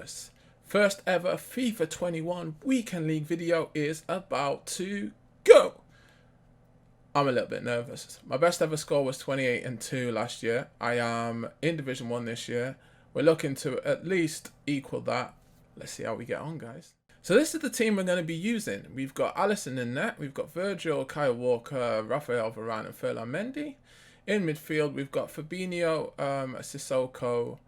nervous. First ever FIFA 21 Weekend League video is about to go. I'm a little bit nervous. My best ever score was 28-2 last year. I am in Division 1 this year. We're looking to at least equal that. Let's see how we get on, guys. So this is the team we're going to be using. We've got Alisson in net. We've got Virgil, Kyle Walker, Rafael Varane and Ferland Mendy. In midfield, we've got Fabinho, Sissoko,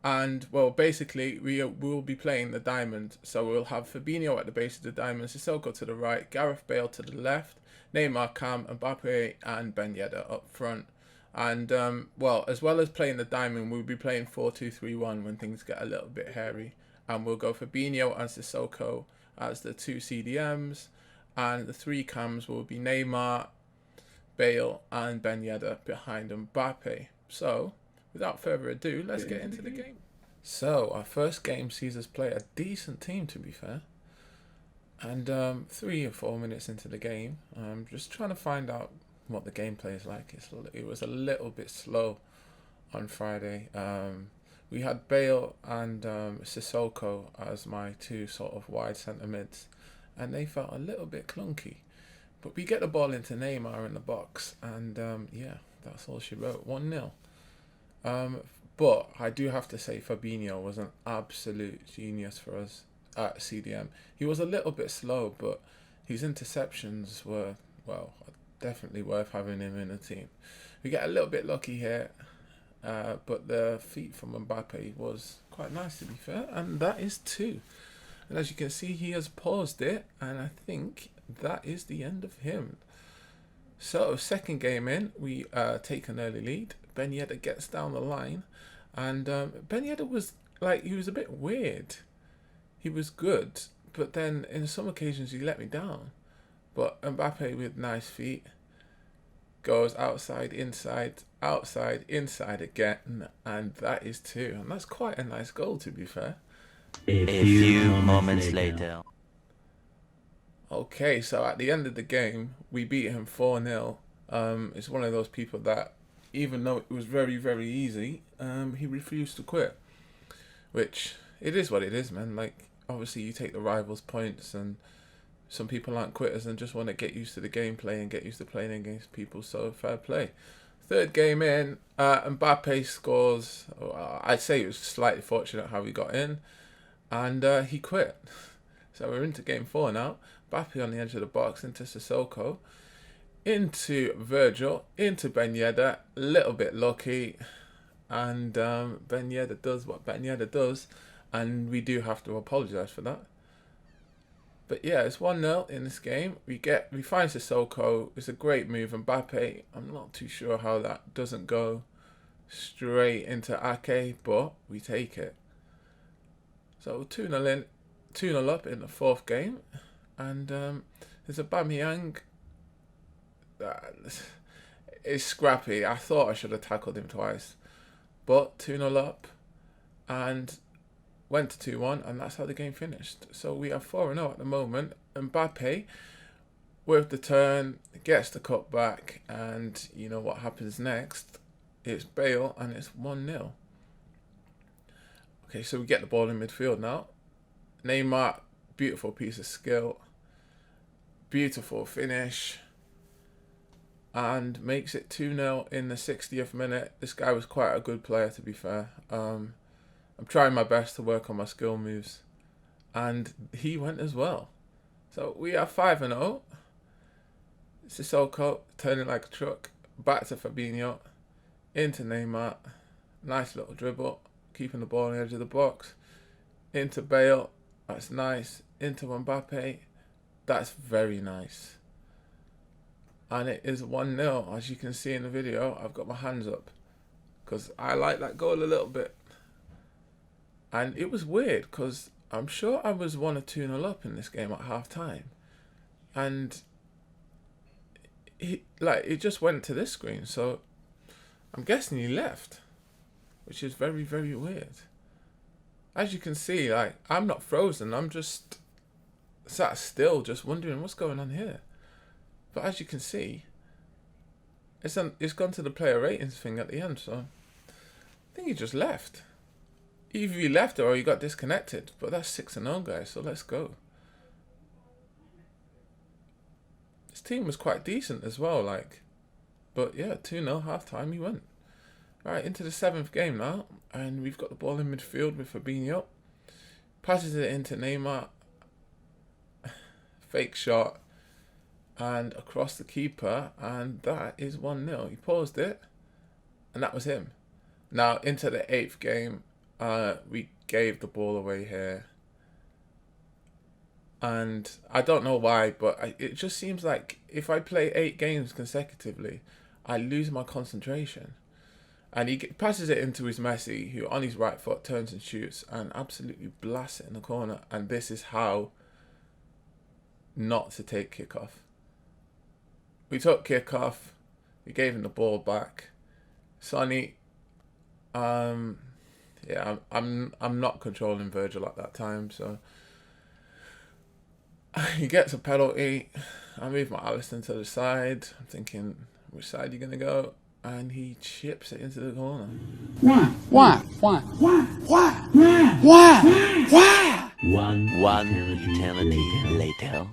and, well, basically, we will be playing the diamond. So we'll have Fabinho at the base of the diamond, Sissoko to the right, Gareth Bale to the left, Neymar, Cam, Mbappe, and Ben Yedder up front. And, well, as well as playing the diamond, we'll be playing 4-2-3-1 when things get a little bit hairy. And we'll go Fabinho and Sissoko as the two CDMs. And the three cams will be Neymar, Bale, and Ben Yedder behind Mbappe. So, without further ado, let's get into the game. So, our first game sees us play a decent team, to be fair. And 3 or 4 minutes into the game, I'm just trying to find out what the gameplay is like. It was a little bit slow on Friday. We had Bale and Sissoko as my two sort of wide centre mids, and they felt a little bit clunky. But we get the ball into Neymar in the box, and yeah, that's all she wrote. 1-0. But I do have to say Fabinho was an absolute genius for us at CDM. He was a little bit slow, but his interceptions were, well, definitely worth having him in the team. We get a little bit lucky here. But the feat from Mbappe was quite nice, to be fair, and that is 2. And as you can see, he has paused it, and I think that is the end of him. So, second game in, we take an early lead. Ben Yedder gets down the line, and Ben Yedder was like, he was a bit weird. He was good, but then in some occasions he let me down. But Mbappe with nice feet goes outside, inside, outside, inside again, and that is 2. And that's quite a nice goal, to be fair. A few moments later. Okay, so at the end of the game, we beat him 4-0. It's one of those people that, even though it was very, very easy, he refused to quit. Which, it is what it is, man. Like, obviously you take the rivals' points, and some people aren't quitters and just want to get used to the gameplay and get used to playing against people, so fair play. Third game in, Mbappe scores. I'd say it was slightly fortunate how he got in, and he quit. So we're into game 4 now. Mbappe on the edge of the box, into Sissoko, into Virgil, into Ben Yedder, a little bit lucky, and Ben Yedder does what Ben Yedder does, and we do have to apologise for that. But yeah, it's 1-0 in this game. We find Sissoko. It's a great move. Mbappe, I'm not too sure how that doesn't go straight into Ake, but we take it. So 2-0 in, 2-0 up in the 4th game. And there's a Aubameyang. It's scrappy. I thought I should have tackled him twice. But 2-0 up. And went to 2-1, and that's how the game finished. So we are 4-0 at the moment. Mbappe, with the turn, gets the cut back, and you know what happens next. It's Bale, and it's 1-0. Okay, so we get the ball in midfield now. Neymar, beautiful piece of skill. Beautiful finish. And makes it 2-0 in the 60th minute. This guy was quite a good player, to be fair. I'm trying my best to work on my skill moves, and he went as well. So we are 5-0. Sissoko turning like a truck, back to Fabinho, into Neymar, nice little dribble, keeping the ball on the edge of the box, into Bale, that's nice, into Mbappe, that's very nice. And it is 1-0, as you can see in the video. I've got my hands up, because I like that goal a little bit. And it was weird, because I'm sure I was 1 or 2-0 up in this game at half time. And it just went to this screen. So I'm guessing he left, which is very, very weird. As you can see, like, I'm not frozen. I'm just sat still, just wondering what's going on here. But as you can see, it's gone to the player ratings thing at the end. So I think he just left. Either you left it or you got disconnected. But that's 6-0, guys. So let's go. This team was quite decent as well, like. But yeah, 2-0 half-time, he went. Alright, into the 7th game now. And we've got the ball in midfield with Fabinho. Passes it into Neymar. Fake shot. And across the keeper. And that is 1-0. He paused it. And that was him. Now, into the 8th game. We gave the ball away here. And I don't know why, but it just seems like if I play 8 games consecutively, I lose my concentration. And he passes it into his Messi, who on his right foot turns and shoots and absolutely blasts it in the corner. And this is how not to take kickoff. We took kickoff. We gave him the ball back. Sonny, yeah, I'm not controlling Virgil at that time, so he gets a penalty. I move my Alisson to the side. I'm thinking, which side are you gonna go? And he chips it into the corner. One eternity later.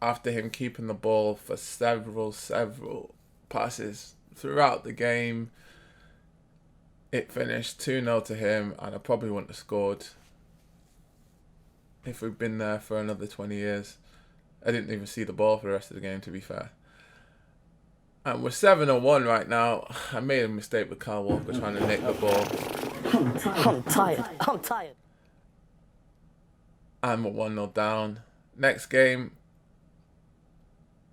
After him keeping the ball for several passes throughout the game, it finished 2-0 to him, and I probably wouldn't have scored if we'd been there for another 20 years. I didn't even see the ball for the rest of the game, to be fair. And we're 7-1 right now. I made a mistake with Kyle Walker trying to nick the ball. I'm tired. And we're 1-0 down. Next game,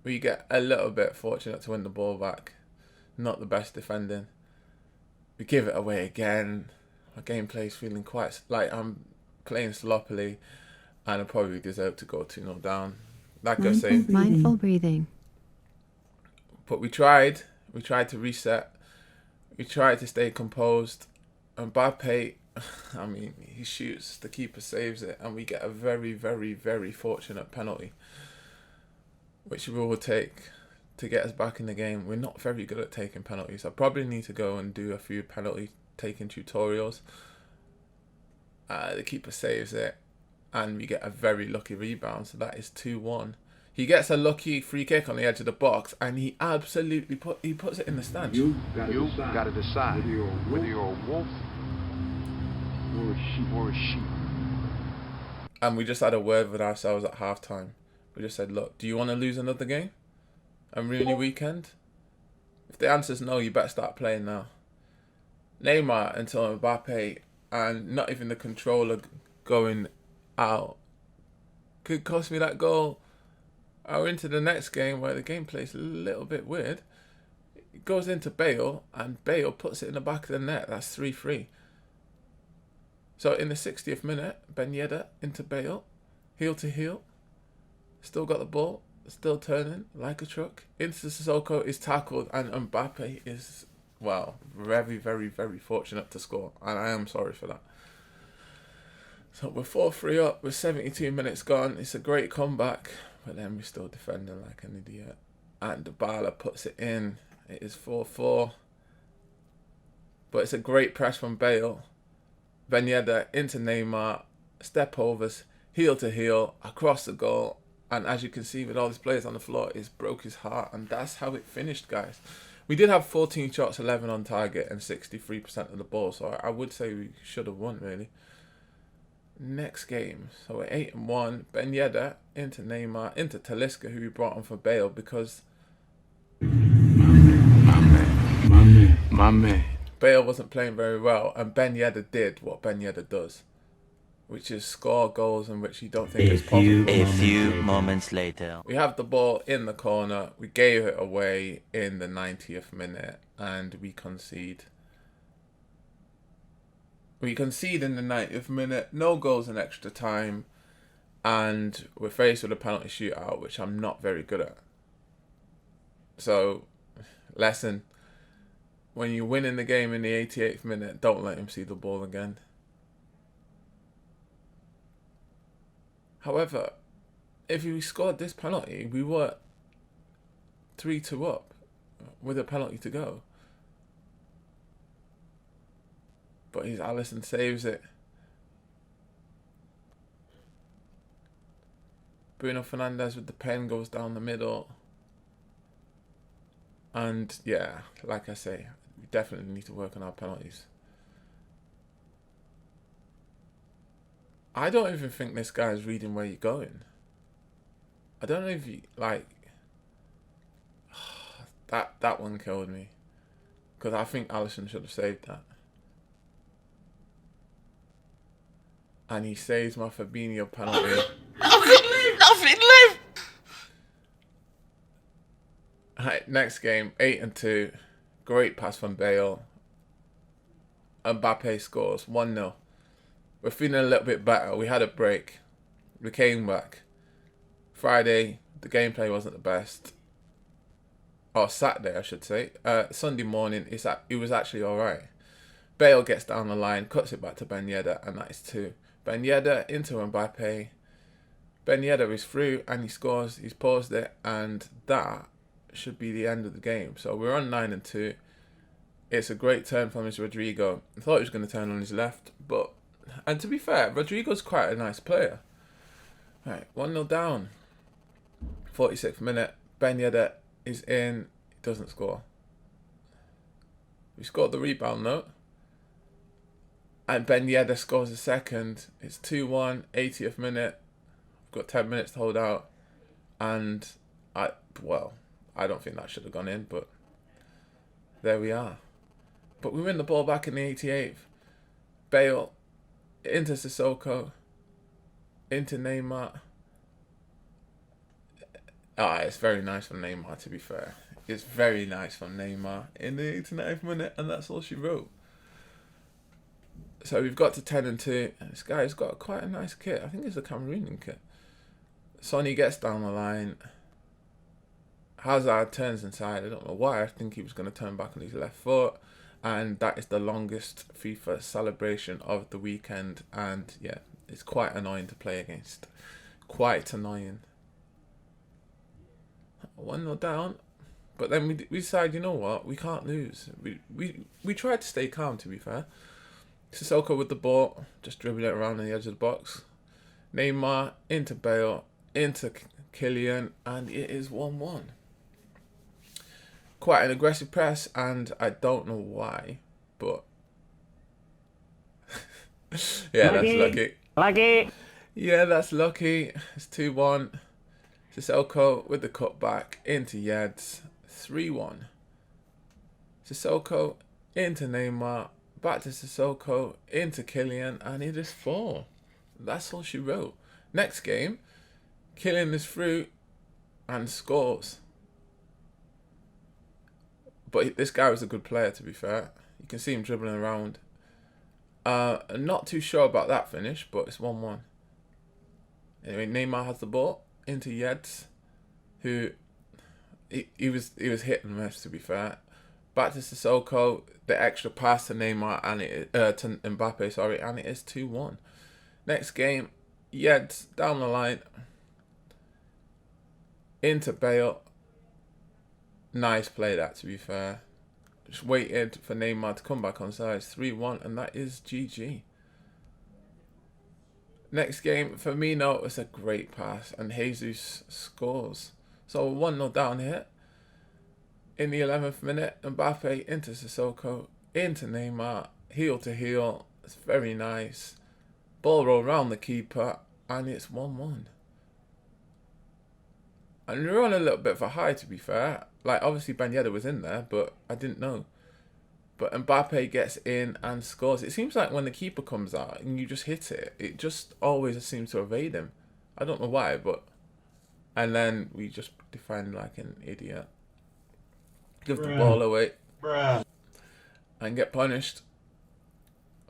we get a little bit fortunate to win the ball back. Not the best defending. We give it away again. My gameplay's feeling quite like I'm playing sloppily, and I probably deserve to go 2-0 down. Like I say, Mindful breathing. but we tried. We tried to reset. We tried to stay composed. And Mbappe, I mean, he shoots, the keeper saves it, and we get a very, very, very fortunate penalty, which we will take to get us back in the game. We're not very good at taking penalties. I probably need to go and do a few penalty taking tutorials. The keeper saves it, and we get a very lucky rebound, so that is 2-1. He gets a lucky free kick on the edge of the box, and he absolutely puts it in the stand. You gotta decide whether you're a wolf or a sheep. And we just had a word with ourselves at halftime. We just said, look, do you want to lose another game and ruin your weekend? If the answer's no, you better start playing now. Neymar until Mbappe, and not even the controller going out, could cost me that goal. Or into the next game where the gameplay's a little bit weird. It goes into Bale, and Bale puts it in the back of the net. That's 3-3. So in the 60th minute, Ben Yedder into Bale, heel to heel. Still got the ball, still turning like a truck. Into Sissoko is tackled, and Mbappe is, well, very, very, very fortunate to score. And I am sorry for that. So we're 4-3 up with 72 minutes gone. It's a great comeback, but then we're still defending like an idiot. And Dybala puts it in. It is 4-4. But it's a great press from Bale. Ben Yedder into Neymar. Step overs, heel to heel, across the goal. And as you can see with all these players on the floor, it's broke his heart. And that's how it finished, guys. We did have 14 shots, 11 on target, and 63% of the ball. So I would say we should have won, really. Next game, so we're 8-1. Ben Yedder into Neymar, into Talisca, who we brought on for Bale because My man. Bale wasn't playing very well, and Ben Yedder did what Ben Yedder does, which is score goals in which you don't think is possible. A few moments later. We have the ball in the corner. We gave it away in the 90th minute, and we concede. We concede in the 90th minute, no goals in extra time, and we're faced with a penalty shootout, which I'm not very good at. So, lesson, when you win in the game in the 88th minute, don't let him see the ball again. However, if we scored this penalty, we were 3-2 up with a penalty to go. but he's Alisson saves it. Bruno Fernandes with the pen goes down the middle. And yeah, like I say, we definitely need to work on our penalties. I don't even think this guy is reading where you're going. I don't know if you, like, that one killed me. Because I think Alisson should have saved that. And he saves my Fabinho penalty. Nothing left. Right, next game, 8-2. Great pass from Bale. Mbappe scores 1-0. We're feeling a little bit better. We had a break. We came back. Friday, the gameplay wasn't the best. Or Saturday, I should say. Sunday morning, it was actually alright. Bale gets down the line, cuts it back to Ben Yedder, and that is 2. Ben Yedder into Mbappe. Ben Yedder is through, and he scores. He's paused it, and that should be the end of the game. So we're on 9-2. It's a great turn from his Rodrigo. I thought he was going to turn on his left, but... And to be fair, Rodrigo's quite a nice player. Right, 1-0 down. 46th minute. Ben Yedder is in. He doesn't score. We scored the rebound though. And Ben Yedder scores a second. It's 2-1, 80th minute. We've got 10 minutes to hold out. And I don't think that should have gone in, but there we are. But we win the ball back in the 88th. Bale into Sissoko, into Neymar. It's very nice from Neymar, to be fair. It's very nice from Neymar in the 89th minute, and that's all she wrote. So we've got to 10-2. This guy's got quite a nice kit. I think it's a Cameroonian kit. Sonny gets down the line. Hazard turns inside. I don't know why. I think he was going to turn back on his left foot. And that is the longest FIFA celebration of the weekend. And yeah, it's quite annoying to play against. Quite annoying. 1-0 down. But then we decide, you know what? We can't lose. We tried to stay calm, to be fair. Sissoko with the ball. Just dribbling it around the edge of the box. Neymar into Bale. Into Kylian. And it is 1-1. Quite an aggressive press, and I don't know why, but yeah, that's lucky. Lucky. Yeah, that's lucky. It's 2-1. Sissoko with the cutback into Yeds. 3-1. Sissoko into Neymar. Back to Sissoko into Kylian, and it is 4. That's all she wrote. Next game, Kylian is through and scores. But this guy was a good player, to be fair. You can see him dribbling around. Not too sure about that finish, but it's 1-1. Anyway, Neymar has the ball into Yeds, who he was hit and miss, to be fair. Back to Sissoko, the extra pass to Neymar and to Mbappe, sorry, and it is 2-1. Next game, Yeds down the line into Bale. Nice play that, to be fair. Just waited for Neymar to come back on side. 3-1, and that is GG. Next game, Firmino is a great pass, and Jesus scores. So 1-0 down here. In the 11th minute, Mbappe into Sissoko, into Neymar, heel to heel. It's very nice. Ball roll round the keeper, and it's 1-1. And we're on a little bit of a high, to be fair. Like, obviously Ben Yedder was in there, but I didn't know. But Mbappe gets in and scores. It seems like when the keeper comes out and you just hit it, it just always seems to evade him. I don't know why, but... And then we just defend like an idiot. Give the ball away. And get punished.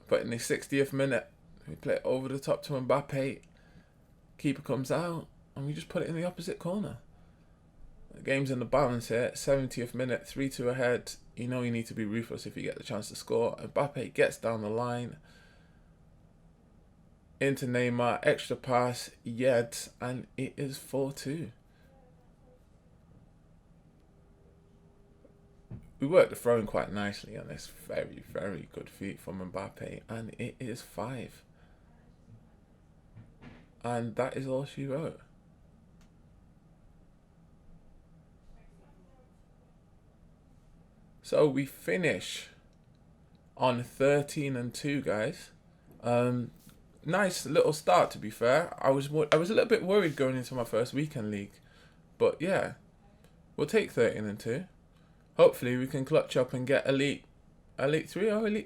But in the 60th minute, we play it over the top to Mbappe. Keeper comes out, and we just put it in the opposite corner. The game's in the balance here. 70th minute, 3-2 ahead. You know you need to be ruthless if you get the chance to score. Mbappe gets down the line. Into Neymar. Extra pass. Yed. And it is 4-2. we worked the throwing quite nicely on this very, very good feat from Mbappe, and it is 5. And that is all she wrote. So we finish on 13-2, guys. Nice little start, to be fair. I was a little bit worried going into my first weekend league, but yeah, we'll take 13-2. Hopefully we can clutch up and get Elite 3 or Elite 2.